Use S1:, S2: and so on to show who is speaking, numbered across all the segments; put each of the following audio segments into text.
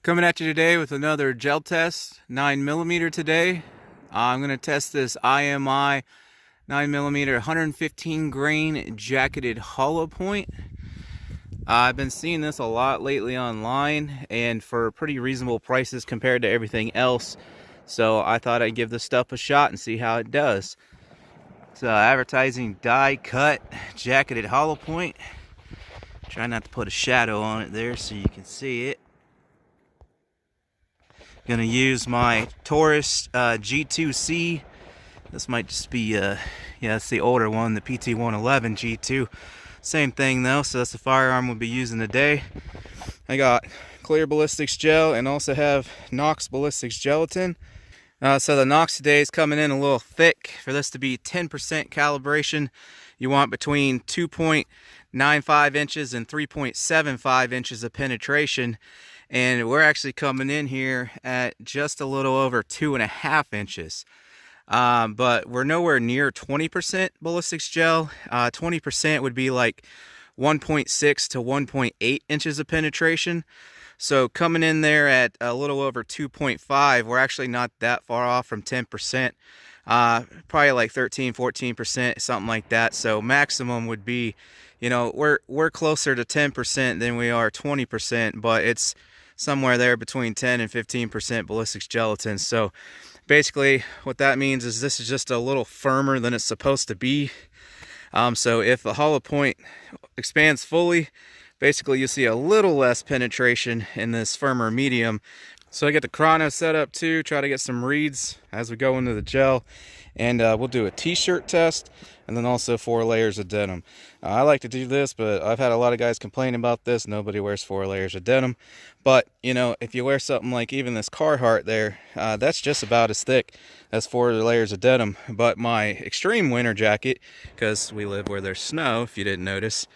S1: Coming at you today with another gel test, 9mm today. I'm going to test this IMI 9mm 115 grain jacketed hollow point. I've been seeing this a lot lately online and for pretty reasonable prices compared to everything else. So I thought I'd give this stuff a shot and see how it does. So advertising die cut jacketed hollow point. Try not to put a shadow on it there so you can see it. Gonna use my Taurus G2C. This might just be yeah, it's the older one, the PT111 G2. Same thing though, so that's the firearm we'll be using today. I got clear ballistics gel and also have Nox ballistics gelatin. So the Nox today is coming in a little thick. For this to be 10% calibration, you want between 2.95 inches and 3.75 inches of penetration. And we're actually coming in here at just a little over 2.5 inches. But we're nowhere near 20% ballistics gel. 20% would be like 1.6 to 1.8 inches of penetration. So coming in there at a little over 2.5, we're actually not that far off from 10%. Probably like 13, 14%, something like that. So maximum would be, you know, we're closer to 10% than we are 20%, but it's somewhere there between 10 and 15% ballistics gelatin. So basically what that means is this is just a little firmer than it's supposed to be. So if the hollow point expands fully, basically you'll see a little less penetration in this firmer medium. So I get the chrono set up too, try to get some reads as we go into the gel, and we'll do a t-shirt test and then also 4 layers of denim. I like to do this, but I've had a lot of guys complain about this. Nobody wears 4 layers of denim. But you know, if you wear something like even this Carhartt there, that's just about as thick as 4 layers of denim. But my extreme winter jacket, because we live where there's snow, if you didn't notice,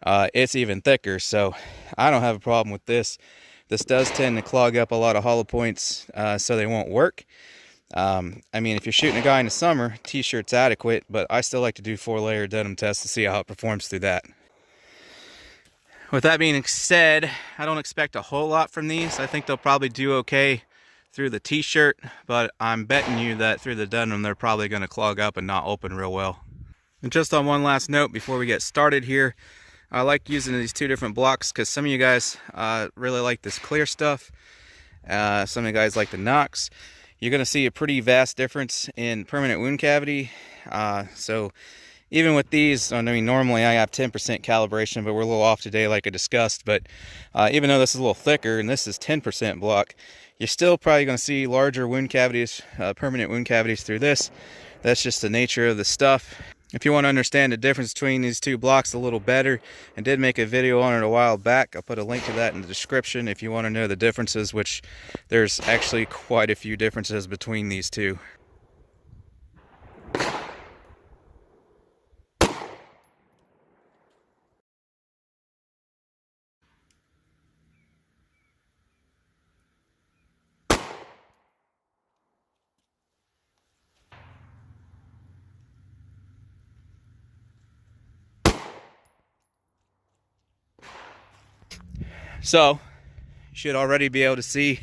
S1: it's even thicker. So I don't have a problem with this. This does tend to clog up a lot of hollow points, so they won't work. I mean, if you're shooting a guy in the summer, t-shirt's adequate, but I still like to do 4-layer denim tests to see how it performs through that. With that being said, I don't expect a whole lot from these. I think they'll probably do okay through the t-shirt, but I'm betting you that through the denim, they're probably going to clog up and not open real well. And just on one last note before we get started here, I like using these 2 different blocks because some of you guys really like this clear stuff. Some of you guys like the Nox. You're going to see a pretty vast difference in permanent wound cavity. So even with these, I mean, normally I have 10% calibration, but we're a little off today like I discussed. But even though this is a little thicker and this is 10% block, you're still probably going to see larger wound cavities, permanent wound cavities through this. That's just the nature of the stuff. If you want to understand the difference between these 2 blocks a little better, I did make a video on it a while back. I'll put a link to that in the description if you want to know the differences, which there's actually quite a few differences between these 2. So you should already be able to see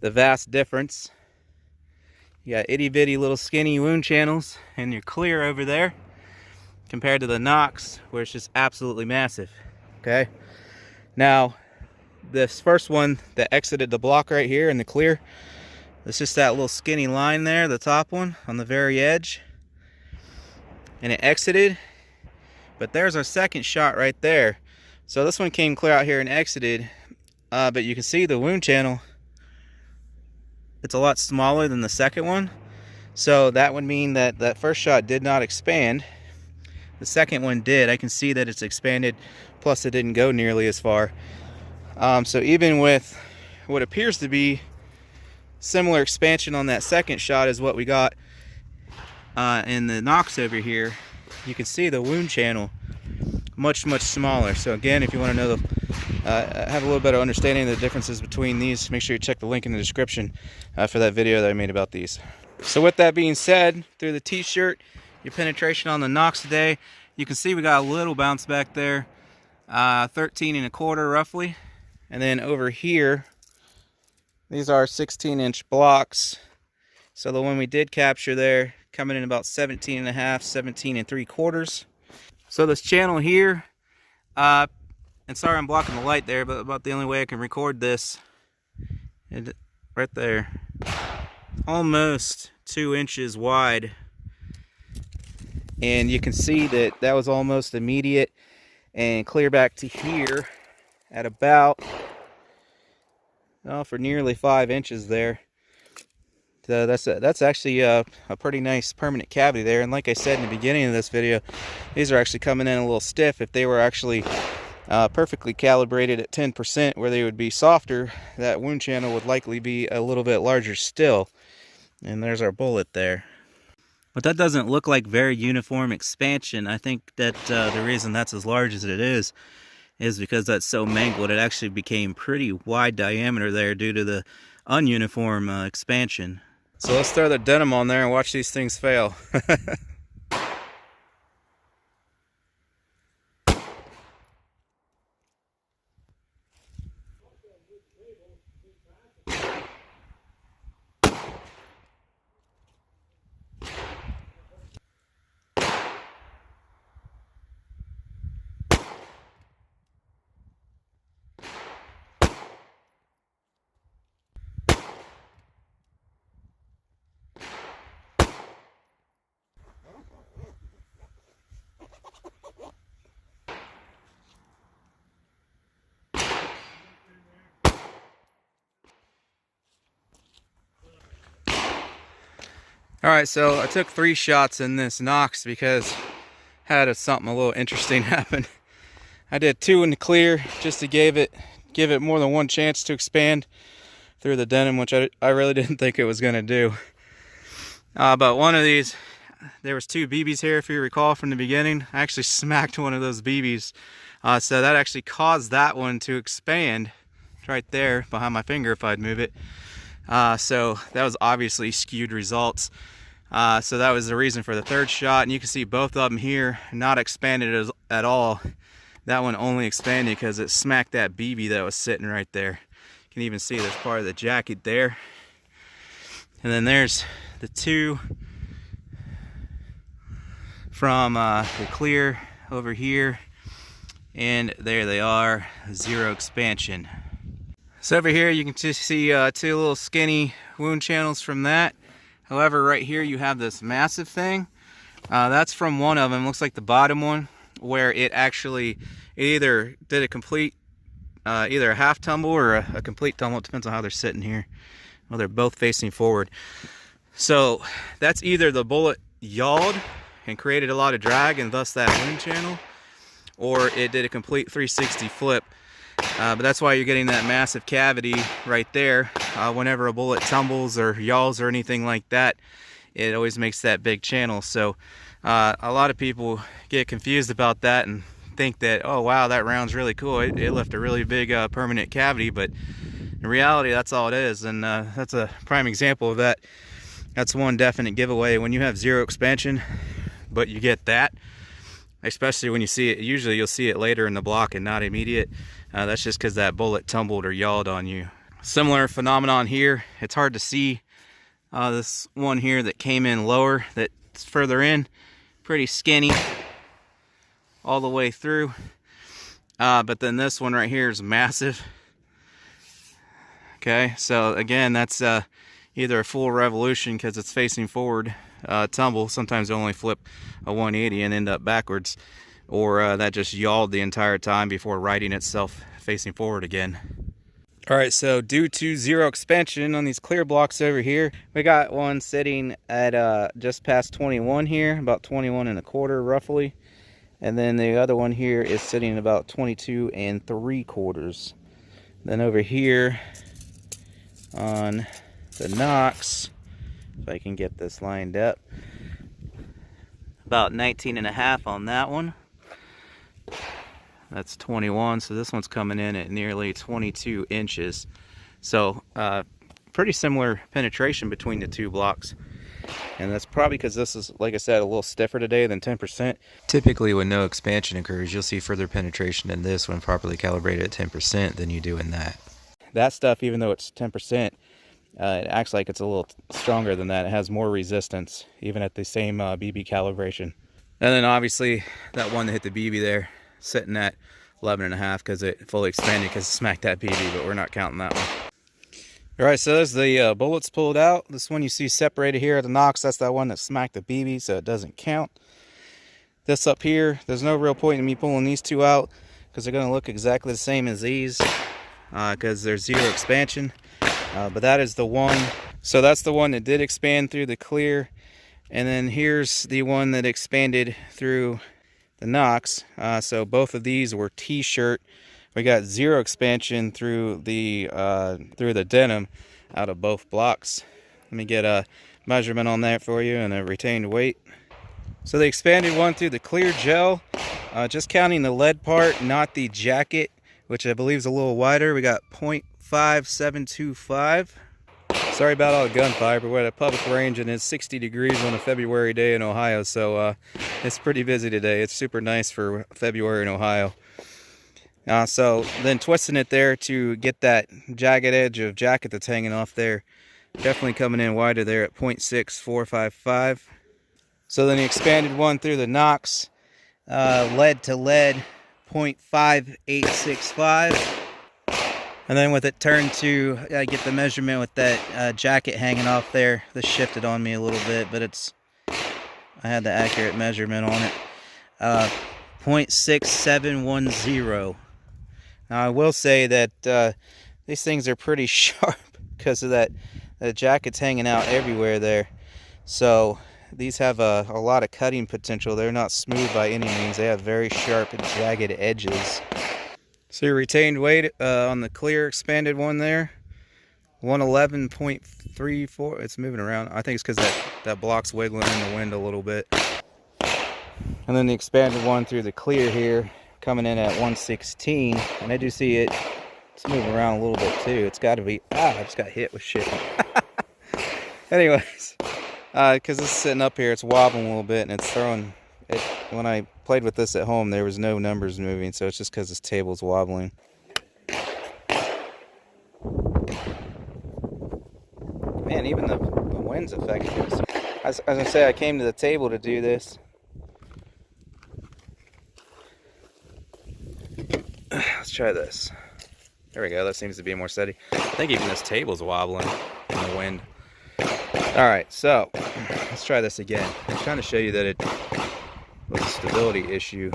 S1: the vast difference. You got itty bitty little skinny wound channels and you're clear over there compared to the Nox, where it's just absolutely massive. Okay, now this first one that exited the block right here in the clear, it's just that little skinny line there, the top one on the very edge, and it exited. But there's our second shot right there. So this one came clear out here and exited, but you can see the wound channel, it's a lot smaller than the second one. So that would mean that that first shot did not expand. The second one did. I can see that it's expanded, plus it didn't go nearly as far. So even with what appears to be similar expansion on that second shot as what we got in the Nox over here, you can see the wound channel much smaller. So again, if you want to know have a little better understanding of the differences between these, make sure you check the link in the description for that video that I made about these. So with that being said, through the t-shirt, your penetration on the Nox today, you can see we got a little bounce back there, 13 1/4 roughly. And then over here These are 16-inch blocks. So the one we did capture there, coming in about 17 and a half, 17 and 3/4. So this channel here, and sorry I'm blocking the light there, but about the only way I can record this, and right there, almost 2 inches wide. And you can see that that was almost immediate, and clear back to here at about, for nearly 5 inches there. So that's actually a pretty nice permanent cavity there. And like I said in the beginning of this video, these are actually coming in a little stiff. If they were actually perfectly calibrated at 10%, where they would be softer, that wound channel would likely be a little bit larger still. And there's our bullet there. But that doesn't look like very uniform expansion. I think that the reason that's as large as it is because that's so mangled. It actually became pretty wide diameter there due to the ununiform expansion. So let's throw the denim on there and watch these things fail. Alright, so I took 3 shots in this Knox because I had something a little interesting happen. I did 2 in the clear just to give it more than one chance to expand through the denim, which I really didn't think it was going to do. But one of these, there was 2 BBs here, if you recall from the beginning. I actually smacked one of those BBs. So that actually caused that one to expand right there behind my finger if I'd move it. So that was obviously skewed results. So that was the reason for the 3rd shot. And you can see both of them here not expanded at all. That one only expanded because it smacked that BB that was sitting right there. You can even see there's part of the jacket there. And then there's the 2 from the clear over here. And there they are, 0 expansion. So over here you can just see 2 little skinny wound channels from that. However, right here you have this massive thing. That's from one of them, looks like the bottom one, where it actually either did a complete, either a half tumble or a complete tumble. It depends on how they're sitting here. Well, they're both facing forward. So that's either the bullet yawed and created a lot of drag and thus that wound channel, or it did a complete 360 flip. But that's why you're getting that massive cavity right there. Whenever a bullet tumbles or yaws or anything like that, it always makes that big channel. So a lot of people get confused about that and think that, oh wow, that round's really cool. It left a really big permanent cavity, but in reality that's all it is. And that's a prime example of that. That's one definite giveaway. When you have 0 expansion but you get that, especially when you see it, usually you'll see it later in the block and not immediate. That's just because that bullet tumbled or yawed on you. Similar phenomenon here. It's hard to see this one here that came in lower, that's further in, pretty skinny all the way through. But then this one right here is massive. Okay, so again, that's either a full revolution because it's facing forward, tumble. Sometimes they only flip a 180 and end up backwards, or that just yawed the entire time before righting itself facing forward again. Alright, so due to 0 expansion on these clear blocks over here, we got one sitting at just past 21 here, about 21 1/4 roughly. And then the other one here is sitting at about 22 3/4. Then over here on the Knox, if I can get this lined up, about 19 1/2 on that one. That's 21, so this one's coming in at nearly 22 inches. So pretty similar penetration between the 2 blocks. And that's probably because this is, like I said, a little stiffer today than 10%. Typically when no expansion occurs, you'll see further penetration in this when properly calibrated at 10% than you do in that. that stuff, even though it's 10%, it acts like it's a little stronger than that. It has more resistance, even at the same BB calibration. And then obviously that one that hit the BB there, sitting at 11.5 because it fully expanded because it smacked that BB, but we're not counting that one. All right, so there's the bullets pulled out. This one you see separated here at the Knox, that's that one that smacked the BB, so it doesn't count. This up here, there's no real point in me pulling these two out because they're going to look exactly the same as these because there's zero expansion. But that is the one. So that's the one that did expand through the clear. And then here's the one that expanded through the Knox. So both of these were T-shirt. We got zero expansion through the denim out of both blocks. Let me get a measurement on that for you and a retained weight. So the expanded one through the clear gel, just counting the lead part, not the jacket, which I believe is a little wider. We got 0.5725. Sorry about all the gunfire, but we're at a public range and it's 60 degrees on a February day in Ohio, so it's pretty busy today. It's super nice for February in Ohio. So then twisting it there to get that jagged edge of jacket that's hanging off there, definitely coming in wider there at 0.6455. So then the expanded one through the Knox, lead to lead, 0.5865. And then with it turned to get the measurement with that jacket hanging off there, this shifted on me a little bit, but I had the accurate measurement on it. 0.6710. Now I will say that these things are pretty sharp because of that the jacket's hanging out everywhere there. So these have a lot of cutting potential. They're not smooth by any means. They have very sharp and jagged edges. So your retained weight on the clear expanded one there, 111.34. It's moving around. I think it's because that block's wiggling in the wind a little bit. And then the expanded one through the clear here, coming in at 116. And I do see it's moving around a little bit too. It's got to be, I just got hit with shit. Anyways, because it's sitting up here, it's wobbling a little bit and it's throwing it. When I played with this at home, there was no numbers moving, so it's just because this table's wobbling. Man, even the wind's affecting this. As I say, I came to the table to do this. Let's try this. There we go, that seems to be more steady. I think even this table's wobbling in the wind. Alright, so let's try this again. I'm trying to show you that it was a stability issue.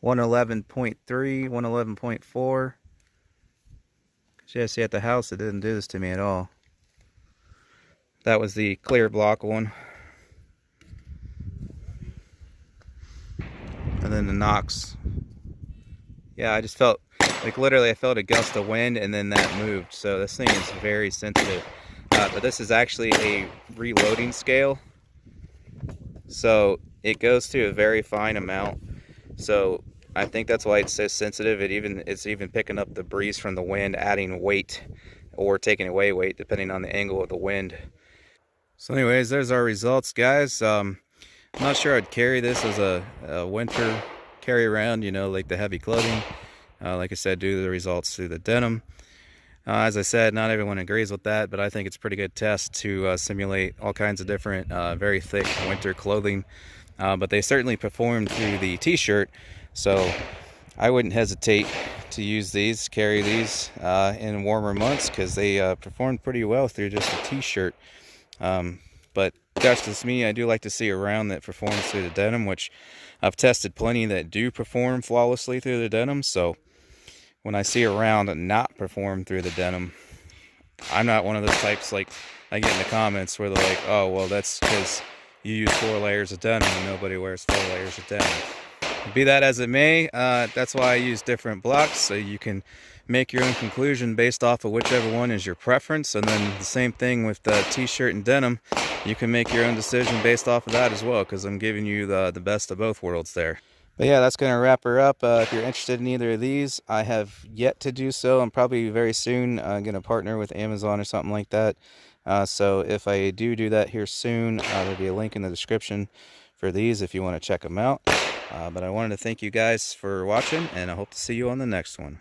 S1: 111.3, 111.4. Yeah, see at the house it didn't do this to me at all. That was the clear block one. And then the Knox. Yeah, I just felt, like literally I felt a gust of wind and then that moved. So this thing is very sensitive. But this is actually a reloading scale. So it goes to a very fine amount. So I think that's why it's so sensitive. It's even picking up the breeze from the wind, adding weight or taking away weight depending on the angle of the wind. So anyways, there's our results, guys. I'm not sure I'd carry this as a winter carry around, you know, like the heavy clothing. Like I said, due to the results through the denim. As I said, not everyone agrees with that, but I think it's a pretty good test to simulate all kinds of different very thick winter clothing. But they certainly performed through the t-shirt, so I wouldn't hesitate to use these, carry these in warmer months because they performed pretty well through just a t-shirt. But that's just me. I do like to see a round that performs through the denim, which I've tested plenty that do perform flawlessly through the denim. So when I see a round not perform through the denim, I'm not one of those types like I get in the comments where they're like, oh, well, that's because you use 4 layers of denim and nobody wears 4 layers of denim. Be that as it may, that's why I use different blocks, so you can make your own conclusion based off of whichever one is your preference. And then the same thing with the t-shirt and denim, you can make your own decision based off of that as well, because I'm giving you the best of both worlds there. But yeah, that's going to wrap her up. If you're interested in either of these, I have yet to do so. I'm probably very soon going to partner with Amazon or something like that. So if I do that here soon, there'll be a link in the description for these if you want to check them out. But I wanted to thank you guys for watching, and I hope to see you on the next one.